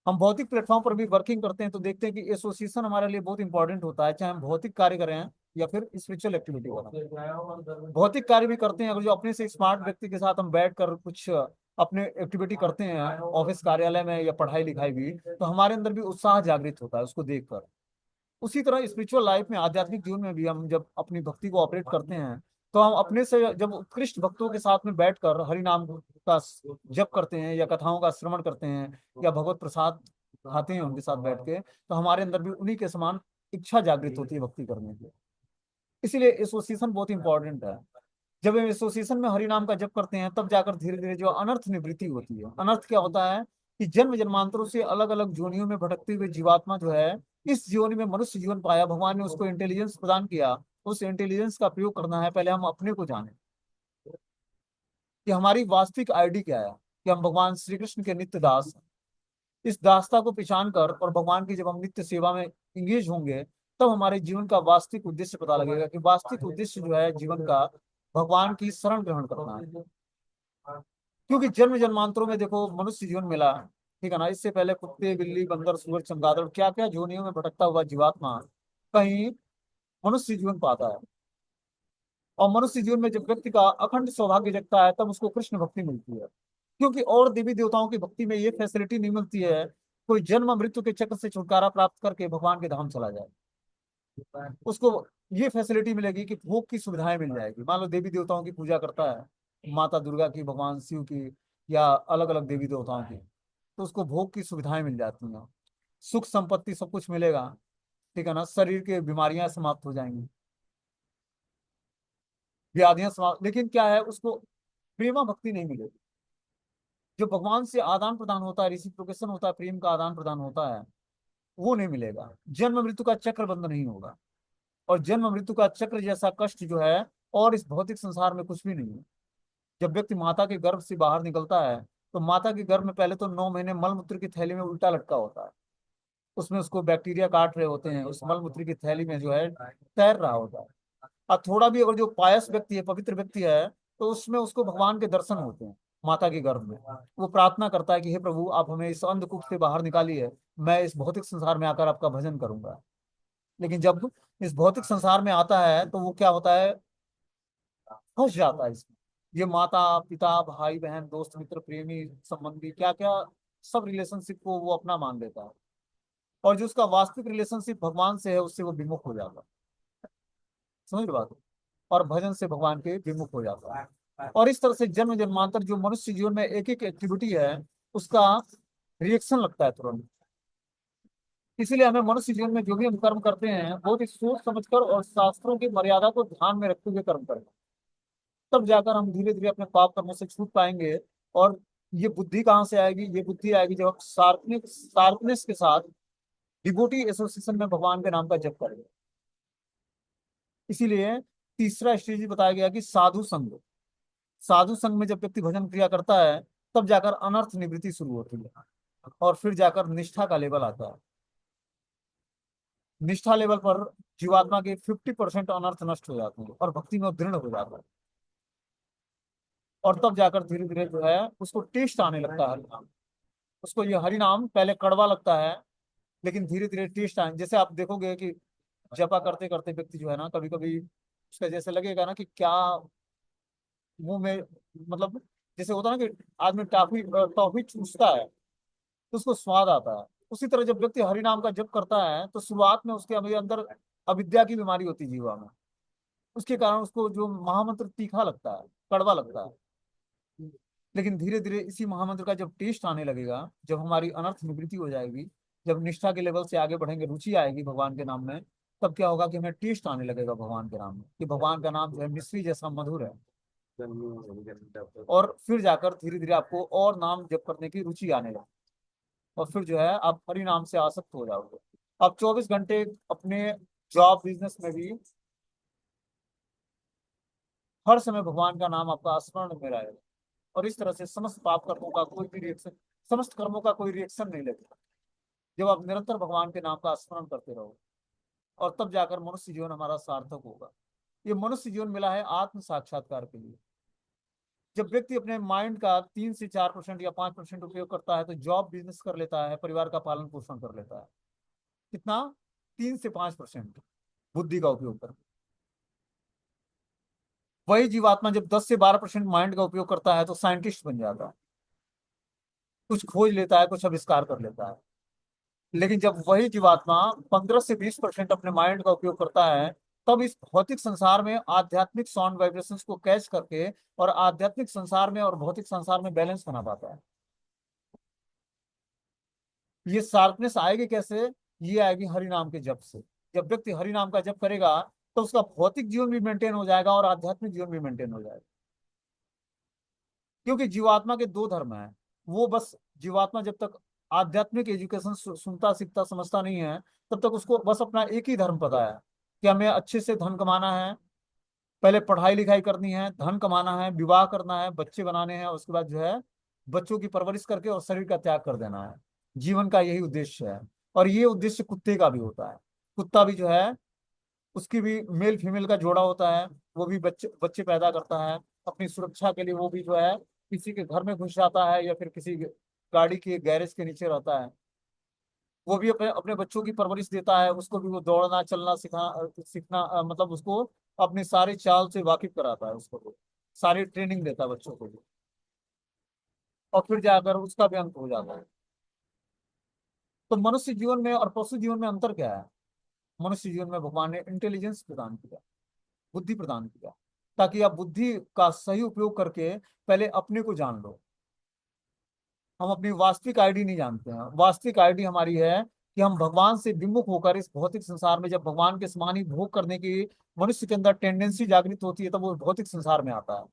हम भौतिक प्लेटफॉर्म पर भी वर्किंग करते हैं तो देखते हैं कि एसोसिएशन हमारे लिए बहुत इंपॉर्टेंट होता है, चाहे हम भौतिक कार्य करें या फिर स्पिरिचुअल एक्टिविटी करें। भौतिक कार्य भी करते हैं, अगर जो अपने से स्मार्ट व्यक्ति के साथ हम बैठ कर कुछ अपने एक्टिविटी करते हैं ऑफिस कार्यालय में या पढ़ाई लिखाई भी, तो हमारे अंदर भी उत्साह जागृत होता है उसको देखकर। उसी तरह स्पिरिचुअल लाइफ में, आध्यात्मिक जीवन में भी हम जब अपनी भक्ति को ऑपरेट करते हैं, तो हम अपने से जब उत्कृष्ट भक्तों के साथ में बैठकर हरि नाम का जप करते हैं या कथाओं का श्रवण करते हैं या भगवत प्रसाद खाते हैं उनके साथ बैठ के, तो हमारे अंदर भी उन्हीं के समान इच्छा जागृत होती है भक्ति करने की। इसीलिए एसोसिएशन बहुत इंपॉर्टेंट है। जब हम एसोसिएशन में हरि नाम का जप करते हैं, तब जाकर धीरे धीरे जो अनर्थ निवृत्ति होती है। अनर्थ क्या होता है कि जन्म जन्मांतरों से अलग अलग जोनियों में भटकते हुए जीवात्मा जो है, इस जीवन में मनुष्य जीवन पाया, भगवान ने उसको इंटेलिजेंस प्रदान किया। उस इंटेलिजेंस का प्रयोग करना है, पहले हम अपने को जाने कि हमारी वास्तविक आईडी क्या है, कि हम भगवान श्री कृष्ण के नित्य दास हैं। इस दासता को पहचान कर और भगवान की जब हम नित्य सेवा में इंगेज होंगे, तब हमारे जीवन का वास्तविक उद्देश्य पता लगेगा कि वास्तविक उद्देश्य जो है जीवन का, भगवान की शरण ग्रहण करना है। क्योंकि जन्म जन्मांतरों में देखो मनुष्य जीवन मिला, ठीक है ना। इससे पहले कुत्ते, बिल्ली, बंदर, सुअर, चमगादड़, क्या क्या जोनियों में भटकता हुआ जीवात्मा कहीं मनुष्य जीवन पाता है। और मनुष्य जीवन में जब व्यक्ति का अखंड सौभाग्य जगता है, तब उसको कृष्ण भक्ति मिलती है। क्योंकि और देवी देवताओं की भक्ति में ये फैसिलिटी नहीं मिलती है, कोई जन्म मृत्यु के चक्र से छुटकारा प्राप्त करके भगवान के धाम चला जाए। उसको ये फैसिलिटी मिलेगी कि भोग की सुविधाएं मिल जाएगी। मान लो देवी देवताओं की पूजा करता है, माता दुर्गा की, भगवान शिव की, या अलग अलग देवी देवताओं की, तो उसको भोग की सुविधाएं मिल जाती हैं, सुख संपत्ति सब कुछ मिलेगा, ठीक है ना। शरीर के बीमारियां समाप्त हो जाएंगी, व्याधियां समाप्त। लेकिन क्या है, उसको प्रेमा भक्ति नहीं मिलेगी। जो भगवान से आदान प्रदान होता है, रिसिप्रोकेशन होता है, प्रेम का आदान प्रदान होता है, वो नहीं मिलेगा। जन्म मृत्यु का चक्र बंद नहीं होगा। और जन्म मृत्यु का चक्र जैसा कष्ट जो है और इस भौतिक संसार में कुछ भी नहीं है। जब व्यक्ति माता के गर्भ से बाहर निकलता है, तो माता के गर्भ में पहले तो 9 महीने मल मूत्र की थैली में उल्टा लटका होता है। उसमें उसको बैक्टीरिया काट रहे होते हैं, उस मल मूत्र की थैली में जो है तैर रहा होता है। और थोड़ा भी अगर जो पायस व्यक्ति है, पवित्र व्यक्ति है, तो उसमें उसको भगवान के दर्शन होते हैं माता के गर्भ में। वो प्रार्थना करता है कि हे प्रभु, आप हमें इस अंधकूप से बाहर निकालिए, मैं इस भौतिक संसार में आकर आपका भजन करूंगा। लेकिन जब इस भौतिक संसार में आता है, तो वो क्या होता है, फंस जाता है इसमें। ये माता पिता, भाई बहन, दोस्त मित्र, प्रेमी संबंधी, क्या क्या सब रिलेशनशिप को वो अपना मान लेता है। और जो उसका वास्तविक रिलेशनशिप भगवान से है, उससे वो विमुख हो जाता है। समझ रहे बात। और भजन से भगवान के विमुख हो जाता है। और इस तरह से जन्म जन्मांतर जो मनुष्य जीवन में एक एक एक्टिविटी है, उसका रिएक्शन लगता है तुरंत। इसीलिए हमें मनुष्य जीवन में जो भी हम कर्म करते हैं, बहुत ही सोच समझकर और शास्त्रों की मर्यादा को ध्यान में रखते हुए कर्म करें। तब जाकर हम धीरे धीरे अपने पाप कर्मों से छूट पाएंगे। और ये बुद्धि कहाँ से आएगी, ये बुद्धि आएगी जब हम शार्पनेस के साथ डिवोटी एसोसिएशन में भगवान के नाम का जप करेंगे। इसीलिए तीसरा स्टेज बताया गया कि साधु संग। साधु संग में जब व्यक्ति भजन क्रिया करता है, तब जाकर अनर्थ निवृत्ति शुरू होती है। और फिर जाकर निष्ठा का लेवल आता है। निष्ठा लेवल पर जीवात्मा के 50% अनर्थ नष्ट हो जाते हैं और भक्ति में दृढ़ हो जाता है। और तब जाकर धीरे धीरे जो है उसको टेस्ट आने लगता है हरि नाम। उसको ये हरि नाम पहले कड़वा लगता है, लेकिन धीरे धीरे टेस्ट आए। जैसे आप देखोगे कि जपा करते करते व्यक्ति जो है ना, कभी कभी उसका जैसे लगेगा ना कि क्या मुंह में, मतलब जैसे होता है ना कि आदमी टॉफी टॉफी चूसता है तो उसको स्वाद आता है, उसी तरह जब व्यक्ति हरि नाम का जप करता है तो शुरुआत में उसके अभी अंदर अविद्या की बीमारी होती है जीवा में, उसके कारण उसको जो महामंत्र तीखा लगता है, कड़वा लगता है। लेकिन धीरे धीरे इसी महामंत्र का जब टेस्ट आने लगेगा, जब हमारी अनर्थ निवृत्ति हो जाएगी, जब निष्ठा के लेवल से आगे बढ़ेंगे, रुचि आएगी भगवान के नाम में, तब क्या होगा कि हमें टेस्ट आने लगेगा भगवान के नाम में, कि भगवान का नाम जो है मिश्री जैसा मधुर है। और फिर जाकर धीरे धीरे आपको और नाम जप करने की रुचि आने लगेगी, और फिर जो है आप हरि नाम से आसक्त हो जाओगे। आप 24 घंटे अपने जॉब बिजनेस में भी हर समय भगवान का नाम आपका स्मरण में रहेगा, और इस तरह से समस्त पाप कर्मों का कोई भी रिएक्शन, समस्त कर्मों का कोई रिएक्शन नहीं लगेगा, जब आप निरंतर भगवान के नाम का स्मरण करते रहो। और तब जाकर मनुष्य जीवन हमारा सार्थक होगा। ये मनुष्य जीवन मिला है आत्म साक्षात्कार के लिए। जब व्यक्ति अपने माइंड का 3 से 4% या 5% उपयोग करता है तो जॉब बिजनेस कर लेता है, परिवार का पालन पोषण कर लेता है। कितना? 3 से 5% बुद्धि का उपयोग करके। वही जीवात्मा जब 10 से 12% माइंड का उपयोग करता है तो साइंटिस्ट बन जाता है, कुछ खोज लेता है, कुछ आविष्कार कर लेता है। लेकिन जब वही जीवात्मा 15 से 20% अपने माइंड का उपयोग करता है, तब इस भौतिक संसार में आध्यात्मिक साउंड वाइब्रेशंस को कैच करके और आध्यात्मिक संसार में और भौतिक संसार में बैलेंस बना पाता है। ये शार्पनेस आएगी कैसे? ये आएगी हरि नाम के जप से। जब व्यक्ति हरि नाम का जप करेगा तो उसका भौतिक जीवन भी मेंटेन हो जाएगा और आध्यात्मिक जीवन भी मेंटेन हो जाएगा। क्योंकि जीवात्मा के दो धर्म हैं। वो बस जीवात्मा जब तक आध्यात्मिक एजुकेशन सुनता सीखता समझता नहीं है, तब तक उसको बस अपना एक ही धर्म पता है कि हमें अच्छे से धन कमाना है, पहले पढ़ाई लिखाई करनी है, धन कमाना है, विवाह करना है, बच्चे बनाने हैं, उसके बाद जो है बच्चों की परवरिश करके और शरीर का त्याग कर देना है। जीवन का यही उद्देश्य है। और ये उद्देश्य कुत्ते का भी होता है। कुत्ता भी जो है, उसकी भी मेल फीमेल का जोड़ा होता है, वो भी बच्चे बच्चे पैदा करता है अपनी सुरक्षा के लिए। वो भी जो है किसी के घर में घुस जाता है या फिर किसी गाड़ी के गैरेज के नीचे रहता है। वो भी अपने अपने बच्चों की परवरिश देता है, उसको भी वो दौड़ना चलना सीखना मतलब उसको अपनी सारी चाल से वाकिफ कराता है, उसको भी सारी ट्रेनिंग देता है बच्चों को भी। और फिर जाकर उसका भी अंत हो जाता है। तो मनुष्य जीवन में और पशु जीवन में अंतर क्या है? मनुष्य जीवन में भगवान ने इंटेलिजेंस प्रदान किया, बुद्धि प्रदान किया, ताकि आप बुद्धि का सही उपयोग करके पहले अपने को जान लो। हम अपनी वास्तविक आईडी नहीं जानते हैं। वास्तविक आईडी हमारी है कि हम भगवान से विमुख होकर इस भौतिक संसार में, जब भगवान के समान ही भोग करने की मनुष्य के अंदर टेंडेंसी जागृत होती है, तब वो भौतिक संसार में आता है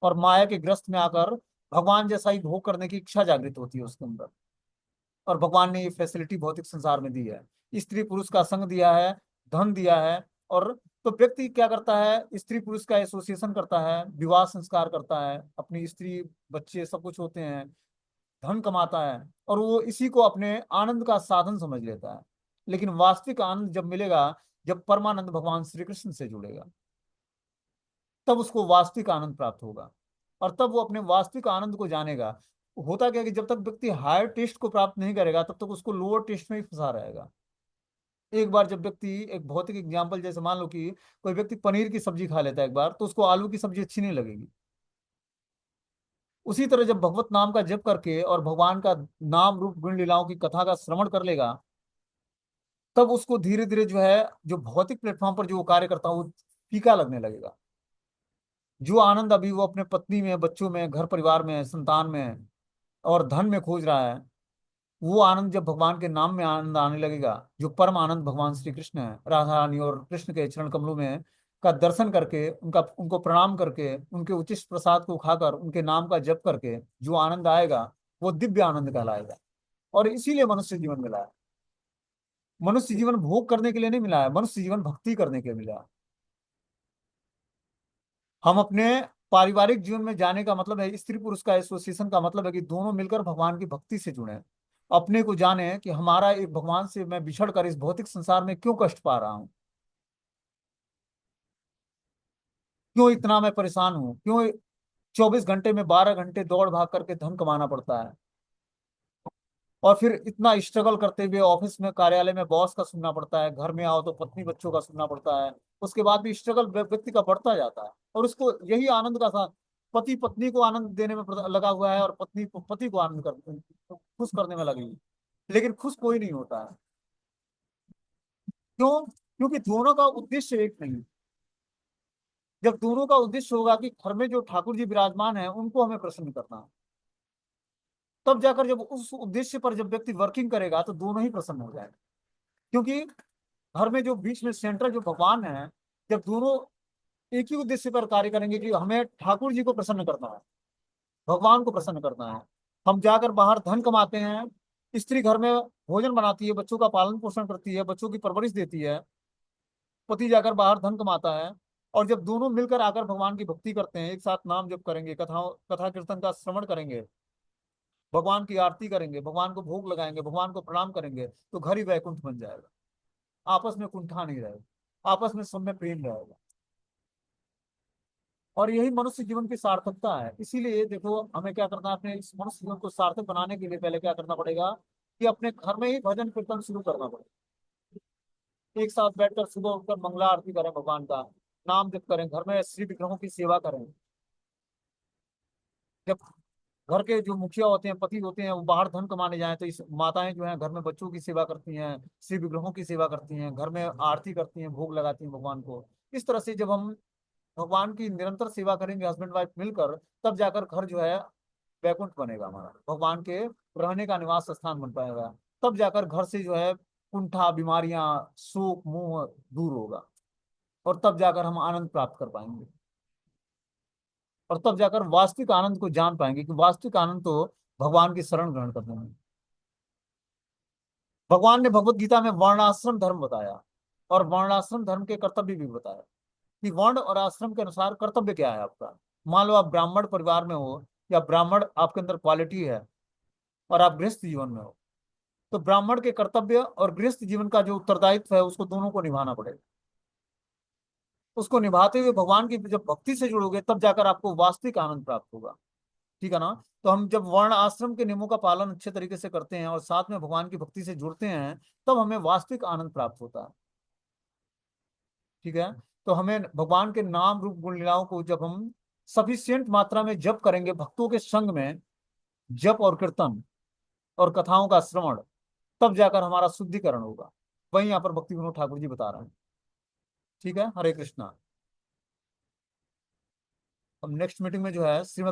और माया के ग्रस्त में आकर भगवान जैसा ही भोग करने की इच्छा जागृत होती है उसके अंदर। और भगवान ने ये फैसिलिटी भौतिक संसार में दी है, स्त्री पुरुष का संग दिया है, धन दिया है। और तो व्यक्ति क्या करता है? स्त्री पुरुष का एसोसिएशन करता है, विवाह संस्कार करता है, अपनी स्त्री बच्चे सब कुछ होते हैं, धन कमाता है, और वो इसी को अपने आनंद का साधन समझ लेता है। लेकिन वास्तविक आनंद जब मिलेगा, जब परमानंद भगवान श्री कृष्ण से जुड़ेगा, तब उसको वास्तविक आनंद प्राप्त होगा, और तब वो अपने वास्तविक आनंद को जानेगा। होता क्या है कि जब तक व्यक्ति हायर टेस्ट को प्राप्त नहीं करेगा, तब तक उसको लोअर टेस्ट में ही फंसा रहेगा। एक बार जब व्यक्ति, एक भौतिक एग्जाम्पल, जैसे मान लो कि कोई व्यक्ति पनीर की सब्जी खा लेता है एक बार, तो उसको आलू की सब्जी अच्छी नहीं लगेगी। उसी तरह जब भगवत नाम का जप करके और भगवान का नाम रूप गुण लीलाओं की कथा का श्रवण कर लेगा, तब उसको धीरे धीरे जो है, जो भौतिक प्लेटफॉर्म पर जो वो कार्य करता है वो फीका लगने लगेगा। जो आनंद अभी वो अपने पत्नी में, बच्चों में, घर परिवार में, संतान में और धन में खोज रहा है, वो आनंद जब भगवान के नाम में आनंद आने लगेगा, जो परम आनंद भगवान श्री कृष्ण है, राधा रानी और कृष्ण के चरण कमलों में का दर्शन करके, उनका उनको प्रणाम करके, उनके उचिष्ट प्रसाद को खाकर, उनके नाम का जप करके जो आनंद आएगा, वो दिव्य आनंद कहलाएगा। और इसीलिए मनुष्य जीवन मिला है। मनुष्य जीवन भोग करने के लिए नहीं मिला है, मनुष्य जीवन भक्ति करने के लिए मिला है। हम अपने पारिवारिक जीवन में जाने का मतलब है, स्त्री पुरुष का एसोसिएशन का मतलब है कि दोनों मिलकर भगवान की भक्ति से जुड़े, अपने को जाने कि हमारा एक भगवान से मैं बिछड़ कर इस भौतिक संसार में क्यों कष्ट पा रहा हूँ, क्यों इतना मैं परेशान हूँ, क्यों 24 घंटे में 12 घंटे दौड़ भाग करके धन कमाना पड़ता है, और फिर इतना स्ट्रगल करते हुए ऑफिस में, कार्यालय में बॉस का सुनना पड़ता है, घर में आओ तो पत्नी बच्चों का सुनना पड़ता है, उसके बाद भी स्ट्रगल व्यक्ति का बढ़ता जाता है, और उसको यही आनंद का पति पत्नी को आनंद देने में लगा हुआ है और पत्नी को पति को आनंद खुश करने में लगी है। लेकिन खुश कोई नहीं होता है। क्यों? क्योंकि दोनों का उद्देश्य एक नहीं है। जब दोनों का उद्देश्य होगा कि घर में जो ठाकुर जी विराजमान है उनको हमें प्रसन्न करना है, तब जाकर जब उस उद्देश्य पर जब व्यक्ति वर्किंग करेगा तो दोनों ही प्रसन्न हो जाएगा। क्योंकि घर में जो बीच में सेंट्रल जो भगवान है, जब दोनों एक ही उद्देश्य पर कार्य करेंगे कि हमें ठाकुर जी को प्रसन्न करना है, भगवान को प्रसन्न करना है। हम जाकर बाहर धन कमाते हैं, स्त्री घर में भोजन बनाती है, बच्चों का पालन पोषण करती है, बच्चों की परवरिश देती है, पति जाकर बाहर धन कमाता है। और जब दोनों मिलकर आकर भगवान की भक्ति करते हैं, एक साथ नाम जप करेंगे, कथा कीर्तन का श्रवण करेंगे, भगवान की आरती करेंगे, भगवान को भोग लगाएंगे, भगवान को प्रणाम करेंगे, तो घर ही वैकुंठ बन जाएगा। आपस में कुंठा नहीं रहेगा, आपस में सब में प्रेम रहेगा। और यही मनुष्य जीवन की सार्थकता है। इसीलिए देखो, हमें क्या करना है, अपने इस मनुष्य जीवन को सार्थक बनाने के लिए पहले क्या करना पड़ेगा कि अपने घर में ही भजन कीर्तन शुरू करना पड़ेगा। एक साथ बैठकर सुबह उठकर मंगला आरती करें, भगवान का नाम जप करें, घर में श्री विग्रहों की सेवा करें। जब घर के जो मुखिया होते हैं, पति होते हैं, वो बाहर धन कमाने जाएं, तो इस माताएं जो हैं घर में बच्चों की सेवा करती हैं, श्री विग्रहों की सेवा करती हैं, घर में आरती करती हैं, भोग लगाती हैं भगवान को। इस तरह से जब हम भगवान की निरंतर सेवा करेंगे हस्बैंड वाइफ मिलकर, तब जाकर घर जो है वैकुंठ बनेगा हमारा, भगवान के रहने का निवास स्थान बन पाएगा। तब जाकर घर से जो है कुंठा, बीमारियां, शोक, मोह दूर होगा। और तब जाकर हम आनंद प्राप्त कर पाएंगे। और तब जाकर वास्तविक आनंद को जान पाएंगे कि वास्तविक आनंद तो भगवान की शरण ग्रहण करने में। भगवान ने भगवत गीता में वर्णाश्रम धर्म बताया और वर्णाश्रम धर्म के कर्तव्य भी बताया कि वर्ण और आश्रम के अनुसार कर्तव्य क्या है आपका। मान लो आप ब्राह्मण परिवार में हो, या ब्राह्मण आपके अंदर क्वालिटी है, और आप गृहस्थ जीवन में हो, तो ब्राह्मण के कर्तव्य और गृहस्थ जीवन का जो उत्तरदायित्व है उसको दोनों को निभाना पड़ेगा। उसको निभाते हुए भगवान की जब भक्ति से जुड़ोगे, तब जाकर आपको वास्तविक आनंद प्राप्त होगा। ठीक है ना? तो हम जब वर्ण आश्रम के नियमों का पालन अच्छे तरीके से करते हैं और साथ में भगवान की भक्ति से जुड़ते हैं, तब हमें वास्तविक आनंद प्राप्त होता है। ठीक है? तो हमें भगवान के नाम रूप गुण लीलाओं को जब हम सफिशियंट मात्रा में जप करेंगे, भक्तों के संग में जप और कीर्तन और कथाओं का श्रवण, तब जाकर हमारा शुद्धिकरण होगा। वही यहाँ पर भक्ति विनोद ठाकुर जी बता रहे हैं। ठीक है, हरे कृष्णा। अब नेक्स्ट मीटिंग में जो है श्रीमद्